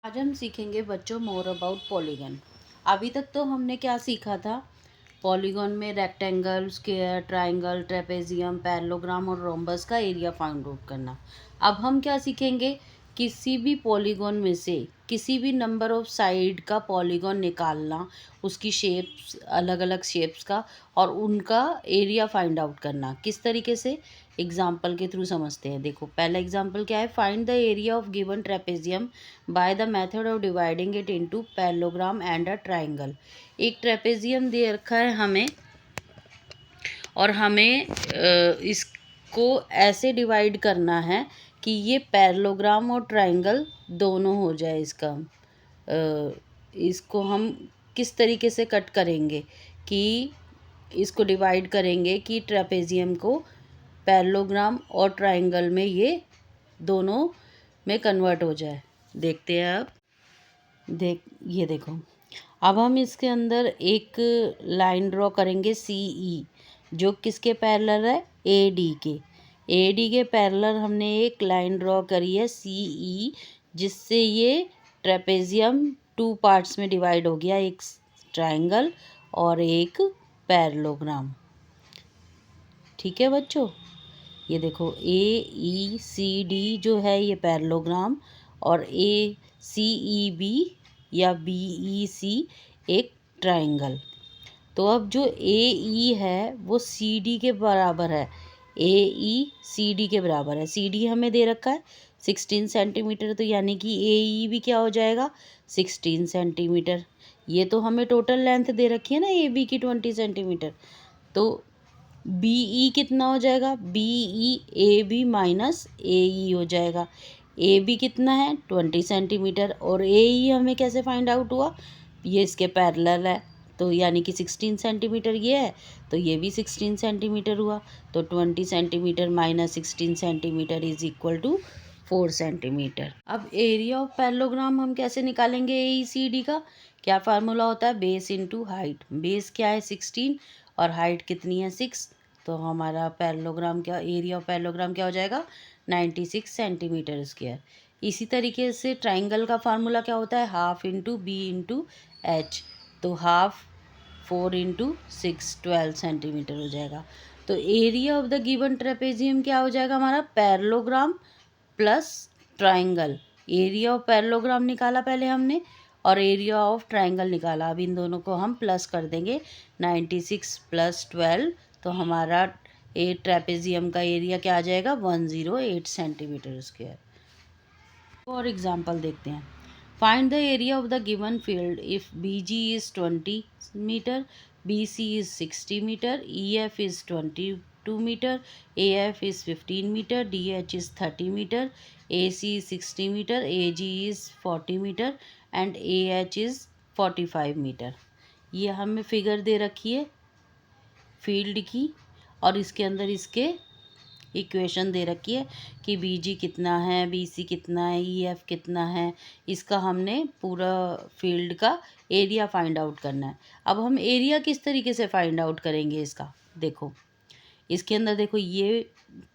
आज हम सीखेंगे बच्चों मोर अबाउट पॉलीगन। अभी तक तो हमने क्या सीखा था? पॉलीगन में rectangle, square, triangle, trapezium, parallelogram और रोम्बस का एरिया फाइंड आउट करना। अब हम क्या सीखेंगे? किसी भी पॉलीगन में से किसी भी नंबर ऑफ साइड का पॉलीगन निकालना, उसकी शेप्स, अलग अलग शेप्स का, और उनका एरिया फाइंड आउट करना। किस तरीके से? एग्जाम्पल के थ्रू समझते हैं। देखो, पहला एग्जाम्पल क्या है? Find the area of given trapezium by the method of dividing it into parallelogram and a triangle. एक ट्रेपेजियम दे रखा है हमें, और हमें इसको ऐसे डिवाइड करना है कि ये पैरेललोग्राम और ट्रायंगल दोनों हो जाए। इसको हम किस तरीके से कट करेंगे कि इसको डिवाइड करेंगे कि ट्रेपेजियम को पैरेललोग्राम और ट्रायंगल में ये दोनों में कन्वर्ट हो जाए। देखते हैं। अब ये देखो, अब हम इसके अंदर एक लाइन ड्रॉ करेंगे सी ई, जो किसके पैरेलल है? ए डी के। ए डी के पैरेलल हमने एक लाइन ड्रॉ करी है सी ई, जिससे ये ट्रेपेजियम टू पार्ट्स में डिवाइड हो गया, एक ट्रायंगल और एक पैरेललोग्राम। ठीक है बच्चों, ये देखो ए ई सी डी जो है ये पैरेललोग्राम, और ए सी ई बी या बी ई सी एक ट्रायंगल। तो अब जो ए ई है वो सी डी के बराबर है। ए ई सी डी के बराबर है। सी डी हमें दे रखा है 16 सेंटीमीटर, तो यानी कि ए ई भी क्या हो जाएगा? 16 सेंटीमीटर। ये तो हमें टोटल लेंथ दे रखी है ना ए बी की 20 सेंटीमीटर। तो बी ई कितना हो जाएगा? B e a b minus a e हो जाएगा। ए बी कितना है? 20 सेंटीमीटर। और ए ई हमें कैसे फाइंड आउट हुआ? ये इसके पैरेलल है, तो यानी कि 16 सेंटीमीटर ये है, तो ये भी 16 सेंटीमीटर हुआ। तो 20 centimeter minus 16 centimeter is equal to 4 centimeter. अब एरिया ऑफ पैरेललोग्राम हम कैसे निकालेंगे? ए ई सी डी का क्या फार्मूला होता है? Base into height. बेस क्या है? 16, और हाइट कितनी है? 6। तो हमारा पैरेललोग्राम क्या, एरिया ऑफ पैरेललोग्राम क्या हो जाएगा? 96 सेंटीमीटर स्क्वायर। इसी तरीके से ट्राइंगल का फार्मूला क्या होता है? Half into B into H. तो हाफ 4 इंटू 6, 12 सेंटीमीटर हो जाएगा। तो area of the given trapezium क्या हो जाएगा हमारा? Parallelogram plus triangle. Area of parallelogram निकाला पहले हमने, और एरिया ऑफ ट्राइंगल निकाला। अब इन दोनों को हम प्लस कर देंगे। 96 प्लस 12, तो हमारा ए ट्रेपेजियम का एरिया क्या आ जाएगा? 108 सेंटीमीटर स्क्वायर। और एग्जांपल देखते हैं। Find the area of the given field if B G is 20 meter, B C is 60 meter, E F is 22 meter, A F is 15 meter, D H is 30 meter, A C is 60 meter, A G is 40 meter and A H is 45 meter. ये हमें figure दे रखी है field की, और इसके अंदर इसके equation दे रखी है कि बी जी कितना है, बी सी कितना है, ई एफ कितना है। इसका हमने पूरा फील्ड का एरिया फाइंड आउट करना है। अब हम एरिया किस तरीके से फाइंड आउट करेंगे इसका? देखो, इसके अंदर देखो, ये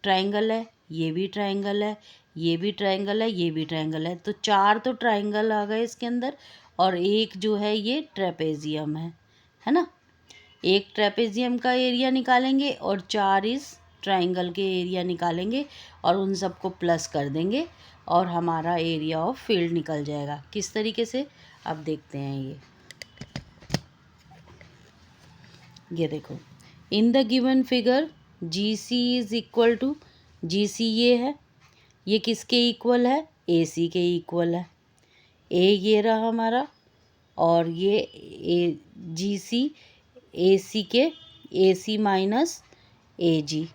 ट्रायंगल है, ये भी ट्रायंगल है, ये भी ट्रायंगल है, ये भी ट्रायंगल है। तो 4 तो ट्रायंगल आ गए इसके अंदर, और एक जो है ये ट्रेपेजियम है ना। एक ट्रेपेजियम का एरिया निकालेंगे और 4 इस ट्राइंगल के एरिया निकालेंगे, और उन सबको प्लस कर देंगे, और हमारा एरिया ऑफ फील्ड निकल जाएगा। किस तरीके से? अब देखते हैं। ये देखो, in the given figure g c is equal to, g c ये है, ये किसके इक्वल है? ए सी के इक्वल है। ए ये रहा हमारा, और ये ए जी सी ए सी के, ए सी माइनस ए जी।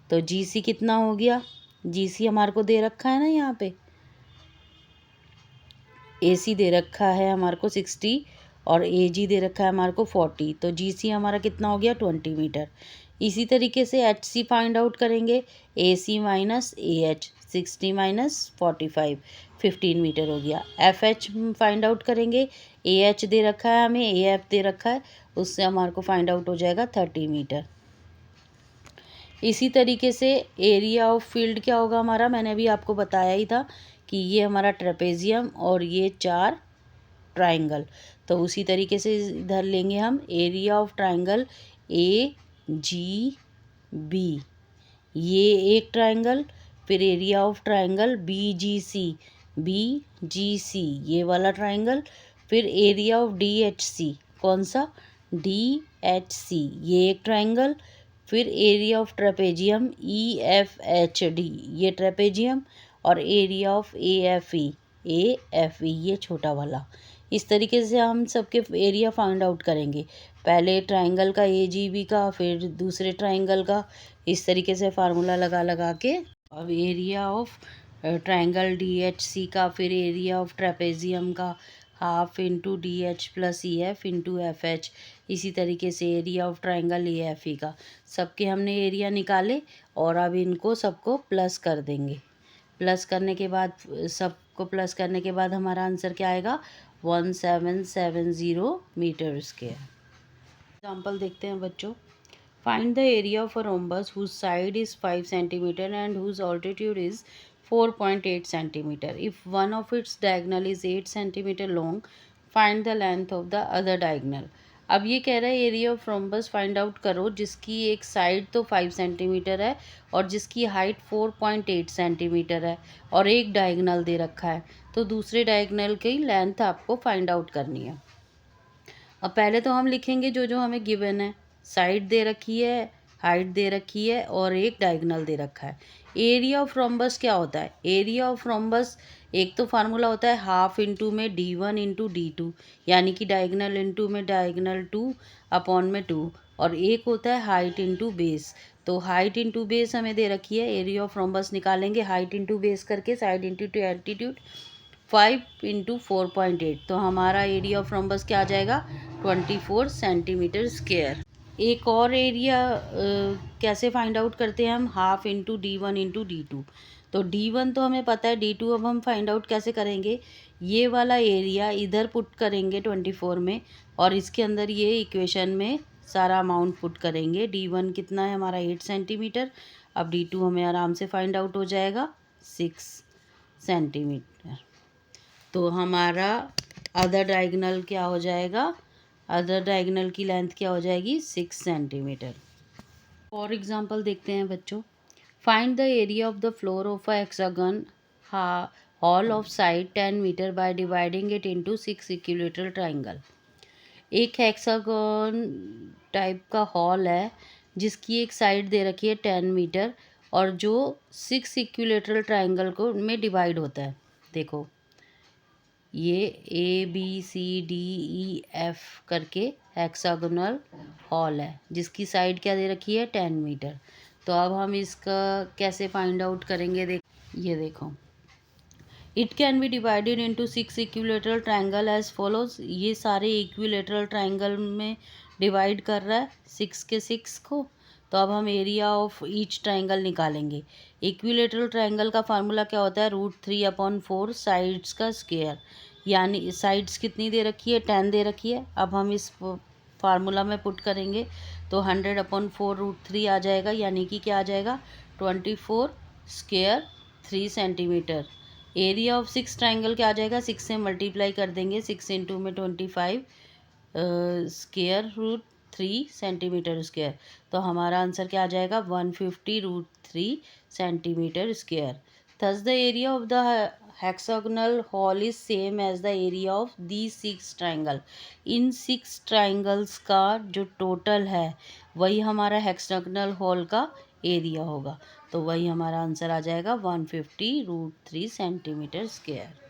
तो जी सी कितना हो गया? जी सी हमारे को दे रखा है ना यहाँ पे, ए सी दे रखा है हमारे को 60, और ए जी दे रखा है हमारे को 40। तो जी सी हमारा कितना हो गया? 20 मीटर। इसी तरीके से एच सी फाइंड आउट करेंगे। A c minus a h, 60 minus 45, 15 metre हो गया। एफ एच फाइंड आउट करेंगे। ए एच दे रखा है हमें, ए एफ दे रखा है, उससे हमारे को फाइंड आउट हो जाएगा 30 मीटर। इसी तरीके से एरिया ऑफ फील्ड क्या होगा हमारा? मैंने अभी आपको बताया ही था कि ये हमारा ट्रेपेजियम और ये 4 ट्राइंगल। तो उसी तरीके से इधर लेंगे हम एरिया ऑफ ट्राइंगल AGB, ये एक ट्राइंगल, फिर एरिया ऑफ ट्राइंगल BGC ये वाला ट्राइंगल, फिर एरिया ऑफ DHC, कौन सा, DHC ये एक ट्राइंगल, फिर एरिया ऑफ ट्रेपेजियम EFHD ये ट्रेपेजियम, और एरिया ऑफ AFE ये छोटा वाला। इस तरीके से हम सबके एरिया फाइंड आउट करेंगे, पहले ट्राइंगल का AGB का, फिर दूसरे ट्राइंगल का, इस तरीके से फार्मूला लगा लगा के। अब एरिया ऑफ ट्राइंगल DHC का, फिर एरिया ऑफ ट्रेपेजियम का half into DH plus EF into FH, इसी तरीके से एरिया ऑफ ट्राइंगल AFE का। सबके हमने एरिया निकाले और अब इनको सबको प्लस कर देंगे। प्लस करने के बाद, सबको प्लस करने के बाद हमारा आंसर क्या आएगा, 1770 मीटर स्क्वायर। एग्जाम्पल देखते हैं बच्चों। Find the area of a rhombus whose side is 5 cm and whose altitude is 4.8 cm. If one of its diagonal is 8 cm long, find the length of the other diagonal. अब ये कह रहा है area of rhombus find out करो जिसकी एक side तो 5 centimetre है और जिसकी हाइट 4.8 सेंटीमीटर है और एक डायगोनल दे रखा है, तो दूसरे डायगोनल की लेंथ आपको फाइंड आउट करनी है। अब पहले तो हम लिखेंगे जो जो हमें गिवन है, साइड दे रखी है, हाइट दे रखी है और एक डायगोनल दे रखा है। एरिया ऑफ रोम्बस क्या होता है, एरिया ऑफ रोम्बस एक तो फार्मूला होता है हाफ इंटू में D1 इंटू D2, यानी कि डायगोनल इंटू में डायगोनल 2 अपॉन में 2, और एक होता है हाइट इंटू बेस। तो हाइट इंटू बेस हमें दे रखी है, एरिया ऑफ रोम्बस निकालेंगे हाइट इंटू बेस करके, साइड इंटू एल्टीट्यूड 5 इंटू 4.8, तो हमारा एरिया ऑफ रोम्बस क्या आ जाएगा, 24 सेंटीमीटर स्क्वायर। एक और एरिया कैसे फाइंड आउट करते हैं हम, half into D1 into D2। तो D1 तो हमें पता है, D2 अब हम फाइंड आउट कैसे करेंगे, ये वाला एरिया इधर पुट करेंगे 24 में, और इसके अंदर ये इक्वेशन में सारा अमाउंट पुट करेंगे। D1 कितना है हमारा 8 सेंटीमीटर, अब D2 हमें आराम से फाइंड आउट हो जाएगा 6 सेंटीमीटर। तो हमारा अदर डायगोनल क्या हो जाएगा, अदर डायगोनल की लेंथ क्या हो जाएगी, 6 सेंटीमीटर। फॉर एग्जांपल देखते हैं बच्चों। Find the area of the floor of a hexagon hall of side 10 meter by dividing it into 6 equilateral triangle. एक हेक्सागन टाइप का हॉल है जिसकी एक साइड दे रखी है 10 मीटर और जो 6 इक्विलेटरल ट्राइंगल को में डिवाइड होता है। देखो ये ABCDEF करके हेक्सागोनल हॉल है जिसकी साइड क्या दे रखी है 10 मीटर। तो अब हम इसका कैसे फाइंड आउट करेंगे, ये देखो, it can be divided into 6 equilateral triangle as follows. ये सारे इक्विलेटरल ट्राइंगल में डिवाइड कर रहा है 6 के 6 को। तो अब हम एरिया ऑफ ईच ट्राइंगल निकालेंगे। इक्विलेटरल ट्राइंगल का फार्मूला क्या होता है, √3/4 साइड्स का स्क्वायर, यानी साइड्स कितनी दे रखी है, 10 दे रखी है। अब हम इस फार्मूला में पुट करेंगे तो 100/4 √3 आ जाएगा, यानी कि क्या आ जाएगा, 24 square 3 centimetre. Area of 6 triangle क्या आ जाएगा, 6 से मल्टीप्लाई कर देंगे, 6 इंटू में 25 स्क्वायर √3 सेंटीमीटर स्क्वायर। तो हमारा आंसर क्या आ जाएगा, 150 √3 centimeter square. Thus the area of the hexagonal hall is same as the area of the 6 triangle. इन 6 ट्राइंगल्स का जो टोटल है वही हमारा हेक्सागोनल हॉल का एरिया होगा। तो वही हमारा आंसर आ जाएगा 150 √3 सेंटीमीटर स्क्वायर।